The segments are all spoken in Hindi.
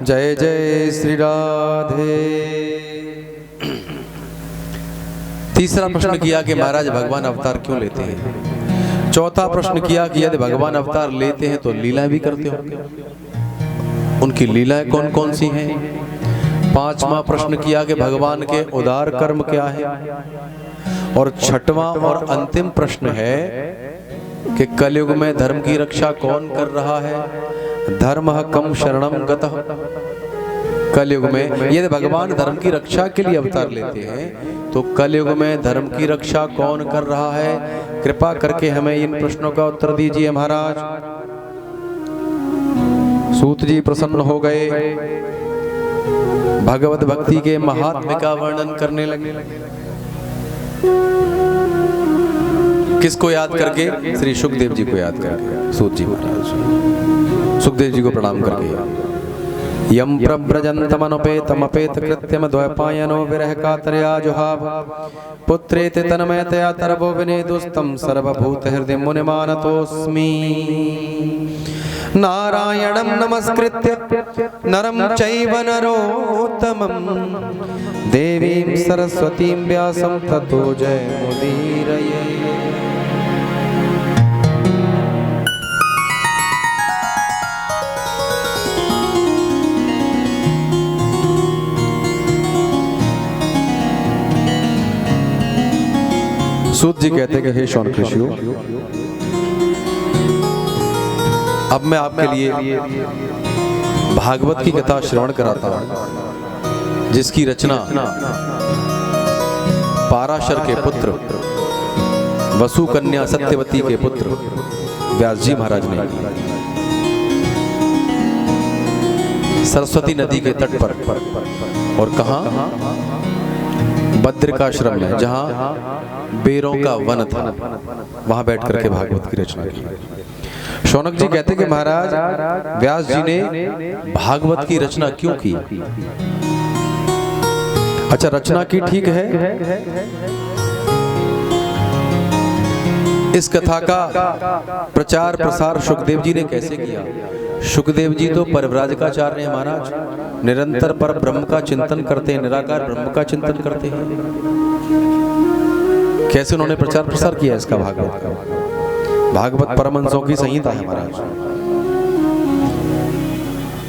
जय जय श्री राधे। तीसरा प्रश्न किया कि महाराज भगवान अवतार क्यों लेते हैं। चौथा प्रश्न किया कि यदि भगवान अवतार लेते हैं तो लीलाएं भी करते हो, उनकी लीलाएं कौन कौन सी हैं। पांचवा प्रश्न किया कि भगवान के उदार कर्म क्या है। और छठवां और अंतिम प्रश्न है कि कलयुग में धर्म की रक्षा कौन कर रहा है। धर्मः कम शरणम गतः। कलयुग में यदि भगवान धर्म की रक्षा के लिए अवतार लेते हैं तो कलयुग में धर्म की रक्षा कौन कर रहा है। कृपा करके हमें इन प्रश्नों का उत्तर दीजिए महाराज। सूत जी प्रसन्न हो गए, भगवत भक्ति के महात्म्य का वर्णन करने लगे। किसको याद करके? श्री सुखदेव जी को याद करके। सूत जी महाराज सुखदेव जी को प्रणाम करके यम प्रव्रजन्तमनुपेतमपेत कृत्यम द्वैपायनो विरह कातरया जुहाव पुत्रेति तन्मयतया तरवो विनेदुस्तं सर्वभूत हृदय मुनिमानतोऽस्मि। नारायणं नमस्कृत्य नरं चैव नरोत्तमं देवीं सरस्वतीं व्यासं ततो जयमुदीरये। सूत जी कहते हैं कि हे शौनक ऋषियों, अब मैं आपके लिए भागवत की कथा श्रवण कराता हूं, जिसकी रचना पाराशर के पुत्र वसु कन्या सत्यवती के पुत्र व्यास जी महाराज ने की। सरस्वती नदी के तट पर और कहां? बद्रिकाश्रम में, जहां बेरों का वन था, वहां बैठ करके भागवत की रचना की। शौनक जी कहते कि महाराज व्यास जी ने भागवत की रचना क्यों की। अच्छा, रचना की ठीक है। इस कथा का प्रचार प्रसार सुखदेव जी ने कैसे किया। सुखदेव जी तो परिव्राजकाचार्य हैं महाराज, निरंतर पर ब्रह्म का चिंतन करते हैं, निराकार ब्रह्म का चिंतन करते हैं। कैसे उन्होंने प्रचार प्रसार किया इसका भागवत का। भागवत परमहंसों की संहिता है महाराज।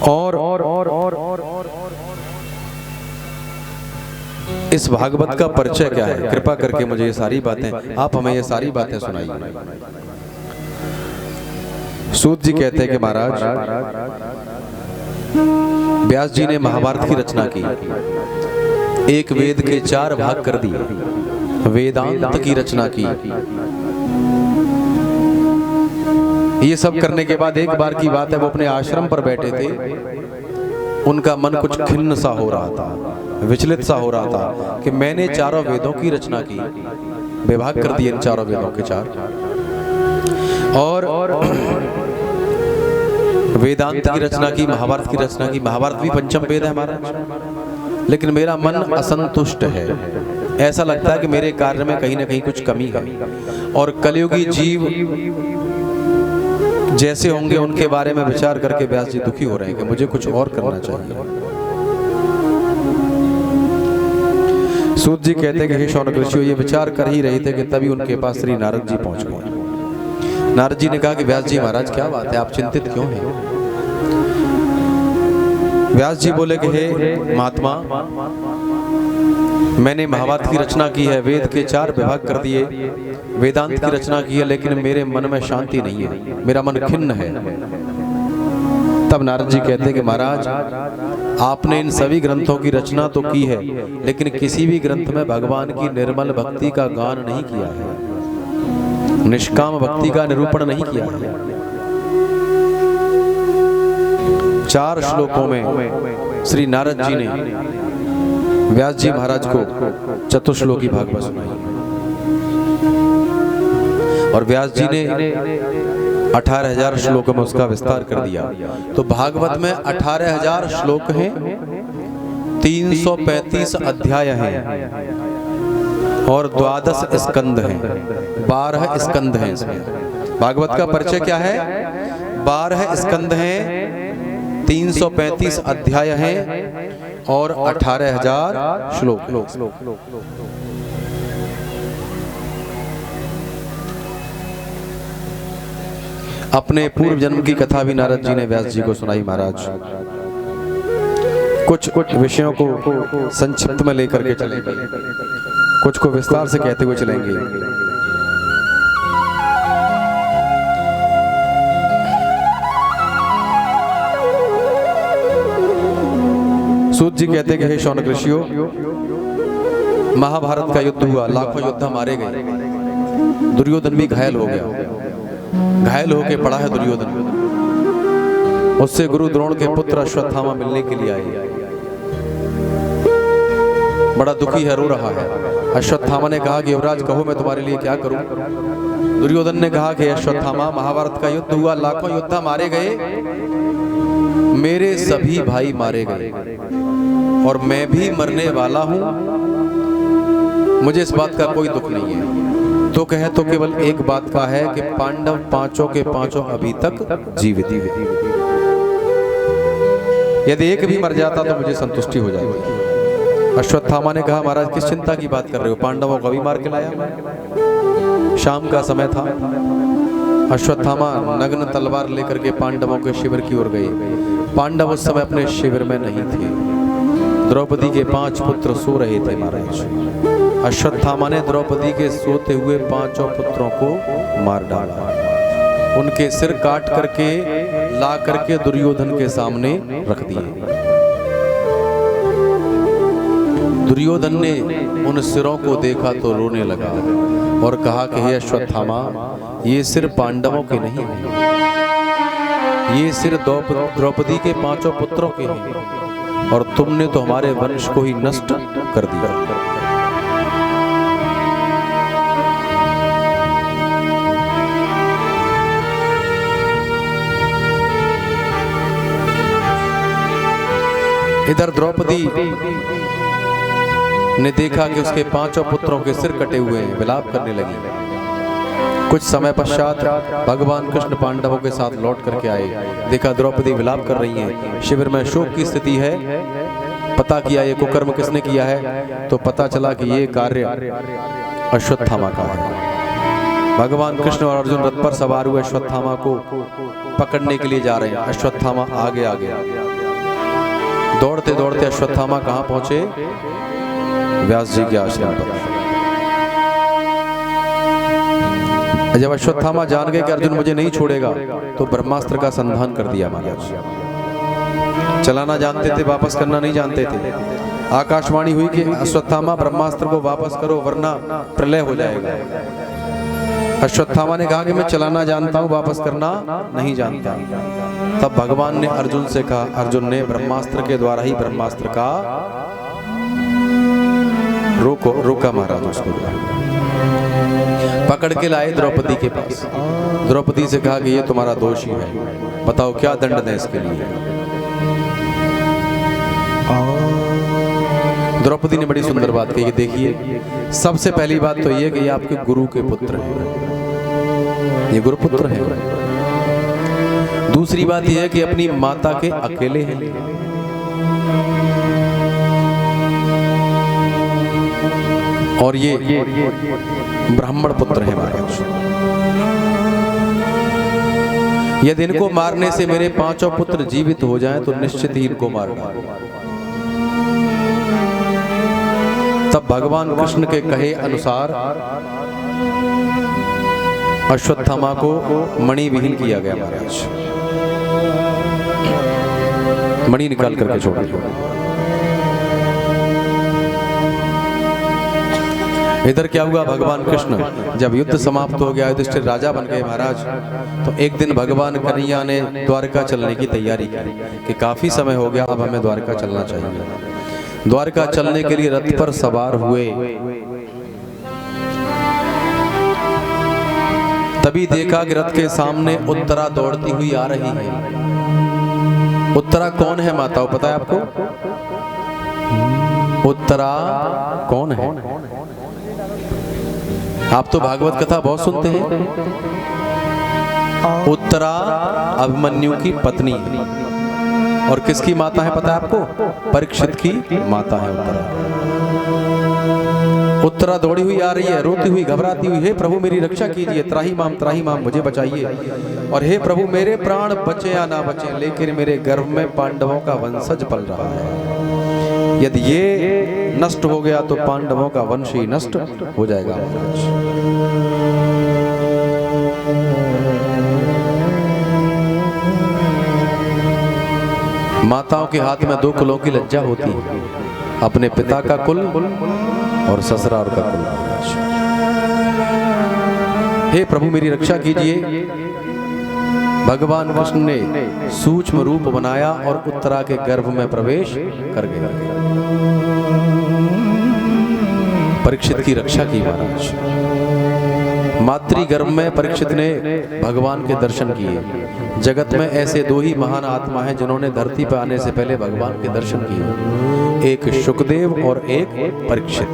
और इस भागवत का परिचय क्या है। कृपा करके मुझे ये सारी बातें, आप हमें ये सारी बातें सुनाइए। सूत जी कहते हैं कि महाराज व्यास जी ने महाभारत की रचना की, एक वेद के 4 भाग कर दिए, वेदांत की रचना की। ये सब करने के बाद एक बार की बात है, वो अपने आश्रम पर बैठे थे, उनका मन कुछ खिन्न सा हो रहा था, विचलित सा हो रहा था कि मैंने 4 वेदों की रचना की, विभाग कर दिए इन 4 वेदों के 4, और वेदांत की रचना की, महाभारत की रचना की। महाभारत भी पंचम वेद है महाराज, लेकिन मेरा मन असंतुष्ट है। ऐसा लगता है कि मेरे कार्य में कहीं ना कहीं कुछ कमी है, और कलयुगी जीव जैसे होंगे उनके बारे में विचार करके व्यास जी दुखी हो रहे हैं कि मुझे कुछ और करना चाहिए। सूत जी कहते हैं कि हे शौनक ऋषियों, ये विचार कर ही रहे थे कि तभी उनके पास श्री नारद जी पहुंच गए। नारद जी ने कहा कि व्यास जी महाराज क्या बात है, आप चिंतित क्यों हैं। व्यास जी बोले कि हे महात्मा, मैंने महाभारत की रचना की है, वेद के 4 विभाग कर दिए, वेदांत की रचना की है, लेकिन मेरे मन में शांति नहीं है, मेरा मन खिन्न है। तब नारद जी कहते हैं कि महाराज, आपने इन सभी ग्रंथों की रचना तो की है, लेकिन किसी भी ग्रंथ में भगवान की निर्मल भक्ति का गान नहीं किया है, निष्काम भक्ति का निरूपण नहीं किया है। 4 श्लोकों में श्री नारद जी ने व्यास जी महाराज को चतुश्लोकी भागवत सुनाई, और व्यास जी ने 18,000 श्लोकों में उसका विस्तार कर दिया। तो भागवत में 18,000 श्लोक हैं, 335 अध्याय हैं, और 12 स्कंद हैं, 12 स्कंद हैं इसमें। भागवत का परिचय क्या है? 12 स्कंद हैं, 335 अध्याय हैं और 18,000 श्लोक। अपने पूर्व जन्म की कथा भी नारद जी ने व्यास जी को सुनाई महाराज। कुछ विषयों को संक्षिप्त में लेकर के चलेंगे, कुछ को विस्तार से कहते हुए चलेंगे। सूत जी कहते कि हे शौनक ऋषियों, महाभारत का युद्ध हुआ, लाखों योद्धा मारे गए, दुर्योधन भी घायल हो गया। घायल होके पड़ा है दुर्योधन। उससे गुरु द्रोण के पुत्र अश्वत्थामा मिलने के लिए आए। बड़ा दुखी है, रो रहा है। अश्वत्थामा ने कहा कि युवराज कहो मैं तुम्हारे लिए क्या करूं। दुर्योधन ने कहा कि अश्वत्थामा, महाभारत का युद्ध हुआ, लाखों योद्धा मारे गए, मेरे सभी भाई मारे गए और मैं भी मरने वाला हूं। मुझे इस बात का कोई दुख नहीं है। तो कहे तो केवल एक बात का है कि पांडव पांचों के पांचों अभी तक जीवित। यदि एक भी मर जाता तो मुझे संतुष्टि हो जाएगी। अश्वत्थामा ने कहा महाराज किस चिंता की बात कर रहे हो, पांडवों को अभी मार के लाया। शाम का समय था। अश्वत्थामा नग्न तलवार लेकर के पांडवों के शिविर की ओर गए। पांडव उस समय अपने शिविर में नहीं थे। द्रौपदी के 5 पुत्र सो रहे थे महाराज। अश्वत्थामा ने द्रौपदी के सोते हुए 5 पुत्रों को मार डाला। उनके सिर काट करके ला करके दुर्योधन के सामने रख दिए। दुर्योधन ने उन सिरों को देखा तो रोने लगा और कहा कि हे अश्वत्थामा, ये सिर पांडवों के नहीं हैं, ये सिर द्रौपदी के 5 पुत्रों के हैं और तुमने तो हमारे वंश को ही नष्ट कर दिया। इधर द्रौपदी ने देखा कि उसके 5 पुत्रों के सिर कटे हुए हैं, विलाप करने लगी। कुछ समय पश्चात भगवान कृष्ण पांडवों के साथ लौट करके आए। देखा द्रौपदी विलाप कर रही हैं, शिविर में शोक की स्थिति है। पता किया ये कुकर्म किसने किया है, तो पता चला कि ये कार्य अश्वत्थामा का है। भगवान कृष्ण और अर्जुन रथ पर सवार हुए अश्वत्थामा को पकड़ने के लिए जा रहे हैं। अश्वत्थामा आगे आ गया। दौड़ते दौड़ते अश्वत्थामा कहाँ पहुंचे? व्यास जी के आश्रम पर। जब अश्वत्थामा जान गए कि अर्जुन मुझे नहीं छोड़ेगा, तो ब्रह्मास्त्र का संधान कर दिया महाराज। चलाना जानते थे, वापस करना नहीं जानते थे। आकाशवाणी हुई कि अश्वत्थामा ब्रह्मास्त्र को वापस करो वरना प्रलय हो जाएगा। अश्वत्थामा ने कहा कि मैं चलाना जानता हूं, वापस करना नहीं जानता। तब भगवान ने अर्जुन से कहा, अर्जुन ने ब्रह्मास्त्र के द्वारा ही ब्रह्मास्त्र का रोका महाराज। उसको पकड़ के लाए द्रौपदी के पास। द्रौपदी से कहा कि ये तुम्हारा दोष ही है, बताओ क्या दंड दें इसके लिए। द्रौपदी ने बड़ी सुंदर बात कही, देखिए सबसे पहली बात तो ये कि ये आपके गुरु के पुत्र हैं, ये गुरुपुत्र हैं। दूसरी बात यह है कि अपनी माता के अकेले हैं। और ये ब्राह्मण पुत्र है महाराज। यदि इनको मारने से मेरे 5 पुत्र जीवित हो जाएं तो निश्चित ही इनको मार डालो। तब भगवान कृष्ण के कहे अनुसार अश्वत्थामा को मणि विहीन किया गया महाराज। मणि निकाल करके छोड़ दिया। इधर क्या हुआ? भगवान कृष्ण जब युद्ध समाप्त हो गया, युधिष्ठिर राजा बन गए महाराज, तो एक दिन भगवान कन्हैया ने द्वारका चलने की तैयारी की कि काफी समय हो गया, अब हमें द्वारका चलना चाहिए। द्वारका चलने के लिए रथ पर सवार हुए। तभी देखा कि रथ के सामने उत्तरा दौड़ती हुई आ रही है। उत्तरा कौन है माताओं, पता है आपको? उत्तरा कौन है? आप तो भागवत कथा बहुत सुनते हैं। उत्तरा अभिमन्यु की पत्नी है। और किसकी माता है पता है आपको? परीक्षित की माता है उत्तरा। उत्तरा दौड़ी हुई आ रही है, रोती हुई, घबराती हुई, हे प्रभु मेरी रक्षा कीजिए, त्राही माम मुझे बचाइए। और हे प्रभु मेरे प्राण बचे या ना बचे, लेकिन मेरे गर्भ में पांडवों का वंशज पल रहा है। यदि ये नष्ट हो गया तो पांडवों का वंश ही नष्ट हो जाएगा। माताओं के हाथ में 2 कुलों की लज्जा होती है, अपने पिता का कुल और ससुराल का कुल। हे प्रभु मेरी रक्षा कीजिए। भगवान कृष्ण ने सूक्ष्म रूप बनाया और उत्तरा के गर्भ में प्रवेश कर गया। परीक्षित की रक्षा की महाराज। मातृ गर्भ में परीक्षित ने भगवान के दर्शन किए। जगत में ऐसे 2 ही महान आत्मा हैं जिन्होंने धरती पर आने से पहले भगवान के दर्शन किए, एक शुकदेव और एक परीक्षित।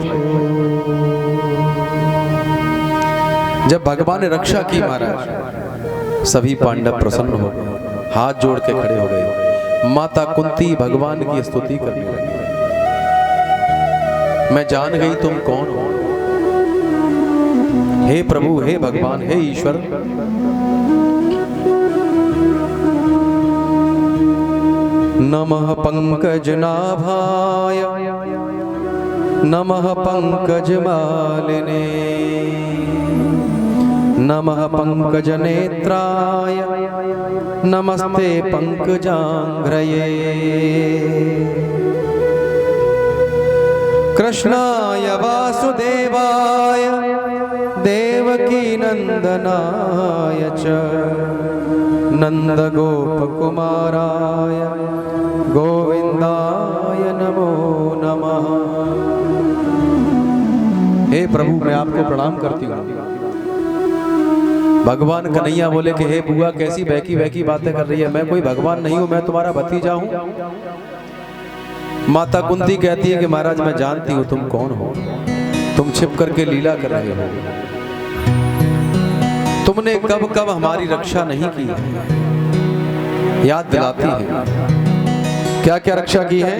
जब भगवान ने रक्षा की महाराज, सभी पांडव प्रसन्न हो गए, हाथ जोड़ के खड़े हो गए। माता कुंती भगवान की स्तुति करने लगी, मैं जान गई तुम कौन हो। हे प्रभु, हे भगवान, हे ईश्वर, नमः पंकजनाभाय नमः पंकजमालिने नमः पंकजनेत्राय नमस्ते पंकजांघ्रये कृष्णाय वासुदेवाय देवकी नंदनाय च नंदगोपकुमाराय गोविंदाय नमो नमः। हे प्रभु मैं आपको प्रणाम करती हूँ। भगवान कन्हैया बोले कि हे बुआ कैसी बहकी बहकी बातें कर रही है, मैं कोई भगवान नहीं हूँ, मैं तुम्हारा भतीजा हूँ। माता कुंती कहती है कि महाराज मैं जानती हूँ तुम कौन हो, तुम छिप करके लीला कर रहे हो, तुमने कब कब हमारी रक्षा नहीं की है। याद दिलाती है क्या क्या रक्षा की है।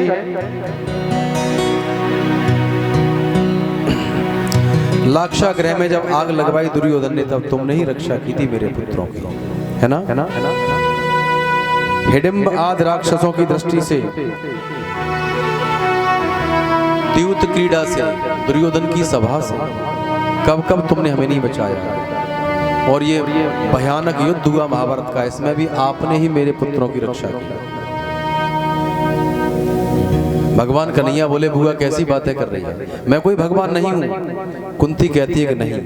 लाक्षागृह में जब आग लगवाई दुर्योधन ने, तब तुमने ही रक्षा की थी मेरे पुत्रों की, है ना? हिडिंब आदि राक्षसों की दृष्टि से, द्यूत क्रीड़ा से, दुर्योधन की सभा से कब कब तुमने हमें नहीं बचाया। और ये भयानक युद्ध हुआ महाभारत का, इसमें भी आपने ही मेरे पुत्रों की रक्षा की। भगवान कन्हैया बोले बुआ कैसी बातें कर रही है, मैं कोई भगवान नहीं हूं। कुंती कहती है कि नहीं।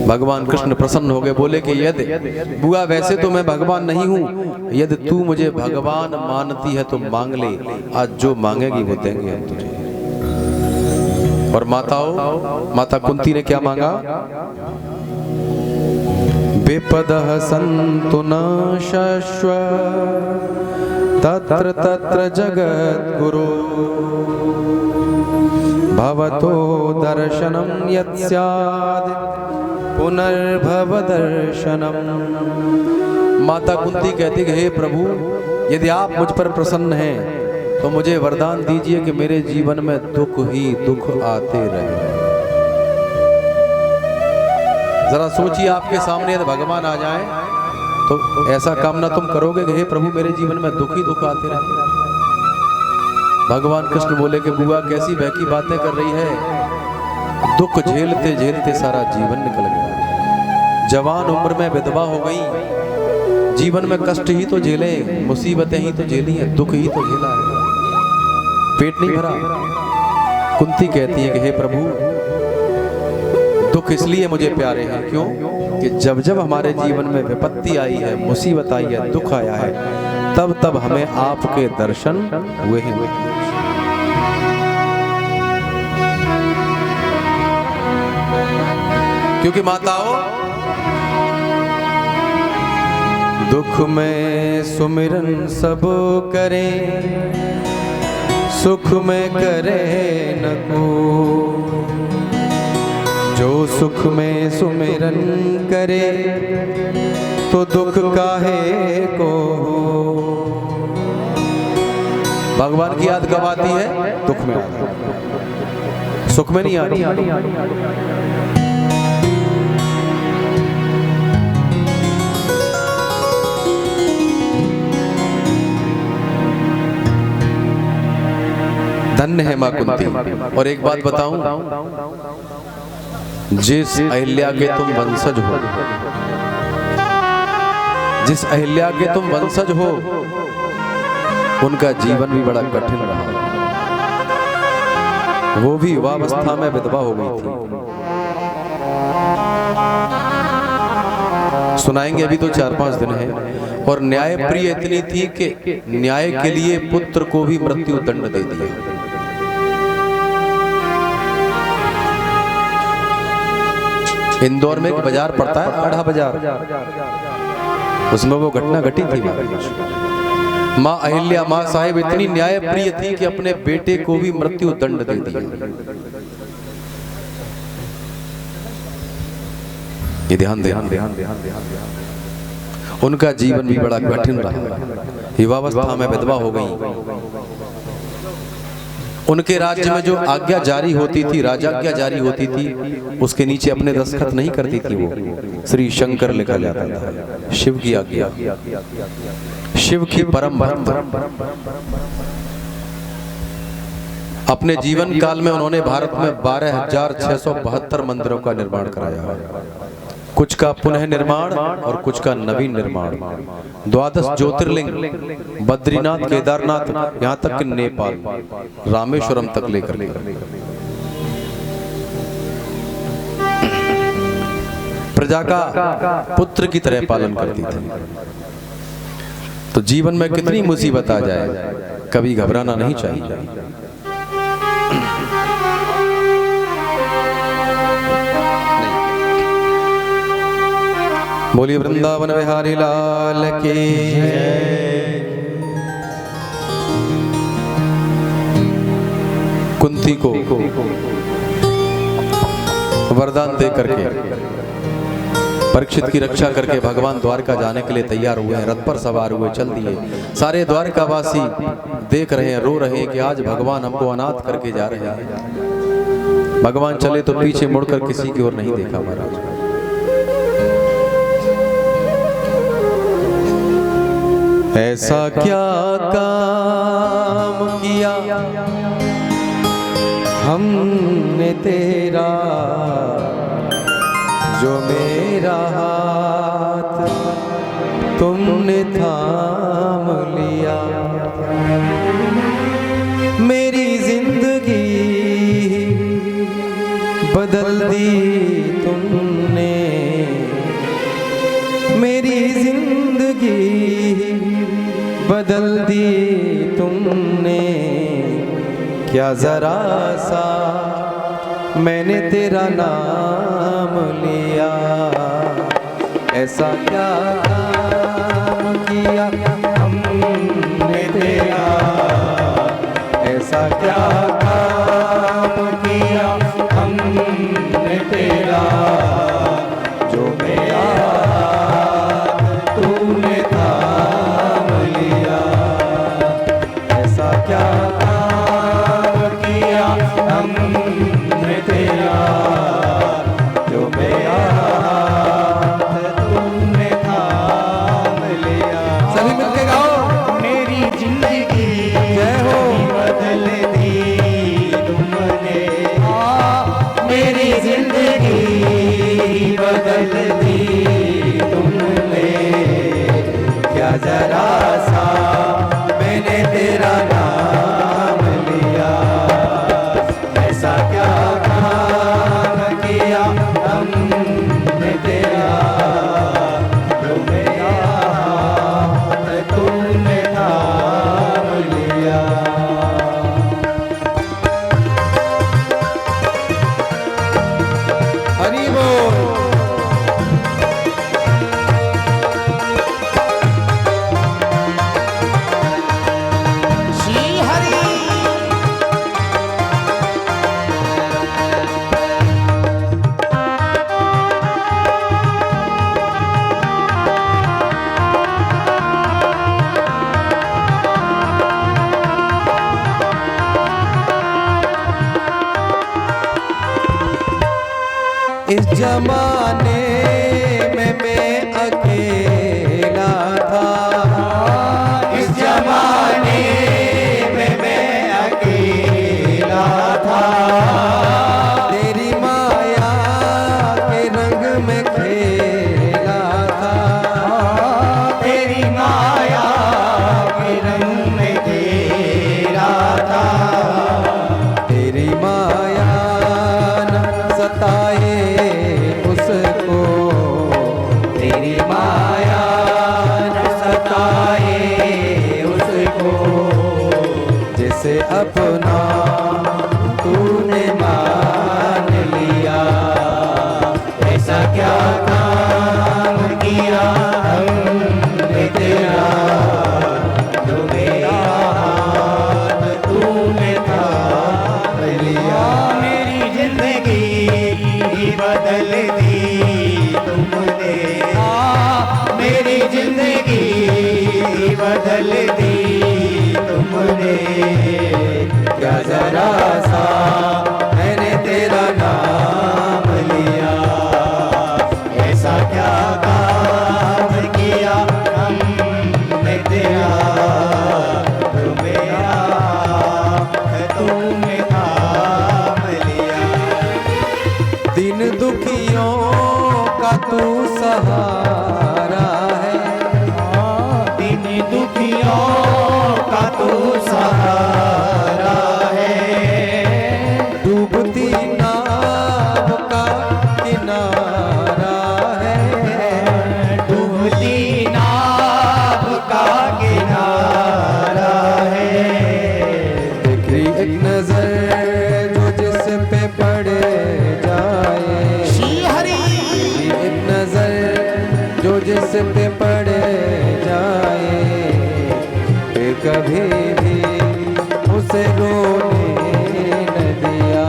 भगवान कृष्ण प्रसन्न हो गए, बोले कि यदि बुआ वैसे तो मैं भगवान नहीं हूं, यदि तू मुझे भगवान मानती है तो मांग ले, आज जो मांगेगी वो देंगे हम तुझे। और माता कुंती ने क्या मांगा? विपदः सन्तु न शश्व तत्र तत्र जगद्गुरो भवतो दर्शनं यत्स्याद् पुनर्भव दर्शनम। माता कुंती कहती कि हे प्रभु यदि आप मुझ पर प्रसन्न हैं तो मुझे वरदान दीजिए कि मेरे जीवन में दुख ही दुख आते रहे। जरा सोचिए आपके सामने यदि भगवान आ जाए तो ऐसा कामना तुम करोगे कि हे प्रभु मेरे जीवन में दुख ही दुख आते रहे। भगवान कृष्ण बोले कि बुआ कैसी बहकी बातें कर रही है, दुख झेलते झेलते सारा जीवन निकल गया। जवान उम्र में विधवा हो गई, जीवन में कष्ट ही तो झेले, मुसीबतें ही तो झेली हैं, दुख ही तो झेला है, पेट नहीं भरा। कुंती कहती है कि हे प्रभु दुख इसलिए मुझे प्यारे हैं, क्यों कि जब जब हमारे जीवन में विपत्ति आई है, मुसीबत आई है, दुख आया है, तब तब हमें आपके दर्शन हुए हैं। क्योंकि माताओं दुख में सुमिरन सब करें, सुख में करे न को, जो सुख में सुमिरन करे तो दुख काहे को। भगवान की याद कब आती है? दुख में आती है, सुख में नहीं आती। धन्य है मां कुंती। और एक बात बताऊं, जिस अहिल्या के तुम वंशज हो, जिस अहिल्या के तुम वंशज हो, उनका जीवन भी बड़ा कठिन रहा। वो भी युवावस्था में विधवा हो गई थी। सुनाएंगे, अभी तो 4-5 दिन है। और न्याय प्रिय इतनी थी कि न्याय के लिए पुत्र को भी मृत्यु दंड दे दिया। इंदौर में एक बाजार पड़ता है, आढ़ा बाजार, उसमें वो घटना घटी थी। मां अहिल्या, मां साहिब इतनी न्याय प्रिय थी कि अपने बेटे को भी मृत्यु दंड दे दिया। ये ध्यान दे। उनका जीवन भी बड़ा कठिन रहा। युवावस्था में विधवा हो गई। उनके राज्य में जो आज्ञा जारी होती थी, राजाज्ञा जारी होती थी, उसके नीचे अपने दस्तखत नहीं करती थी। वो श्री शंकर लिखा जाता था। शिव की आज्ञा, शिव की परम भक्त। अपने जीवन काल में उन्होंने भारत में 12,672 मंदिरों का निर्माण कराया। कुछ का पुनः निर्माण और कुछ का नवीन निर्माण। 12 ज्योतिर्लिंग, बद्रीनाथ, केदारनाथ, यहाँ तक कि नेपाल, रामेश्वरम तक लेकर प्रजा का पुत्र की तरह पालन करती थी। तो जीवन में कितनी मुसीबत आ जाए, कभी घबराना नहीं चाहिए। बोलिए वृंदावन बिहारी लाल की। कुंती को वरदान दे करके, परीक्षित की रक्षा करके भगवान द्वारका जाने के लिए तैयार हुए हैं। रथ पर सवार हुए, चल दिए। सारे द्वारकावासी देख रहे हैं, रो रहे हैं कि आज भगवान हमको अनाथ करके जा रहे हैं। भगवान चले तो पीछे मुड़कर किसी की ओर नहीं देखा महाराज। ऐसा क्या काम किया हमने तेरा, जो मेरा हाथ तुमने थाम लिया। मेरी जिंदगी बदल दी तुमने, मेरी जिंदगी बदल दी तुमने। क्या जरा सा मैंने तेरा नाम लिया। ऐसा क्या काम किया हमने तेरा, ऐसा क्या काम किया हमने तेरा, जो मेरा तूने थाम लिया। ऐसा क्या काम किया हमने तेरा, जो मेरा तूने थाम लिया। सभी मिलके गाओ। मेरी जिंदगी जय हो बदल दी तुमने, मेरी जिंदगी बदल दी तुमने। क्या जरा सा मैंने तेरा नाम लिया। ऐसा क्या काम किया हमने तेरा, जो मेरा तुमने थाम लिया। हरि बोल। जमाने में मैं अकेला था, इस जमाने में मैं अकेला था। तेरी माया के रंग में खेला था, तेरी माया के रंग में खेला था। तेरी माया न सताए उसको, तेरी माया न सताए उसको, जिसे अपना तूने मान लिया। ऐसा क्या काम किया हमने तेरा, जो मेरा हाथ तूने थाम लिया। मेरी जिंदगी बदल दी तुमने, मेरी जिंदगी बदल दी तुमने। क्या जरा सा मैंने तेरा नाम लिया, ऐसा क्या काम किया हमने तेरा, जो मेरा तुमने थाम लिया। दिन दुखियों का तू सहारा है, दिन दुखियों का तू सहारा है। डूबती नाव का किनारा है, डूबती नाव का किनारा है। तेरी एक नजर जो जिस पे पड़े जाए, हरी तेरी एक नजर जो जिस पे पड़े जाए, फिर कभी भी उसे रोने न दिया।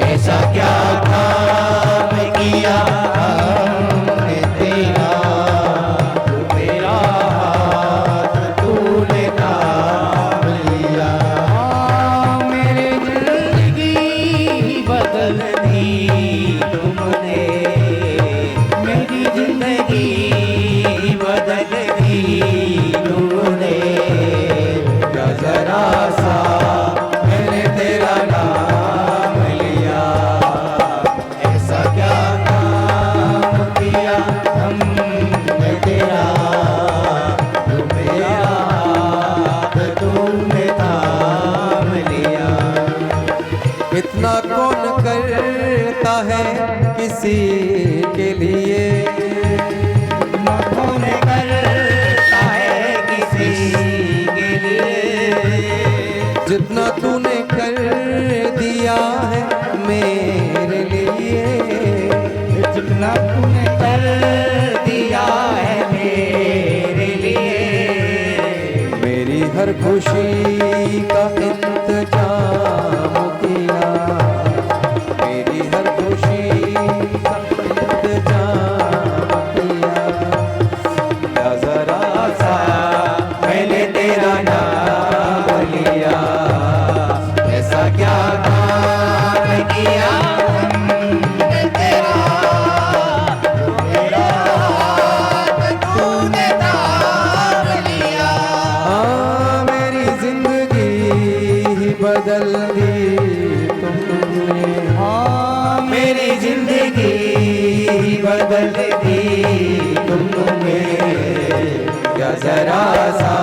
ऐसा क्या काम किया हमने तेरा, जो मेरा हाथ तूने थाम लिया। मेरी जिंदगी बदल दी तुमने, मेरी जिंदगी बदल दी तुमने। क्या जरा सा मैंने तेरा नाम लिया, ऐसा क्या काम किया हमने तेरा, जो मेरा हाथ तूने थाम लिया। इतना कौन करता है किसी के लिए, कौन करता है किसी के लिए, जितना तूने कर दिया है मेरे लिए। जितना तूने कर दिया है मेरे लिए। मेरी हर खुशी का इंतजाम किया, मेरी हर खुशी का इंतजाम किया। क्या जरा सा मैंने तेरा नाम लिया, ऐसा क्या काम किया हमने तेरा, जो मेरा हाथ तूने थाम लिया। हाँ, मेरी जिंदगी ही बदल दी तुमने। हाँ, मेरी जिंदगी बदल दी तुमने। क्या जरा सा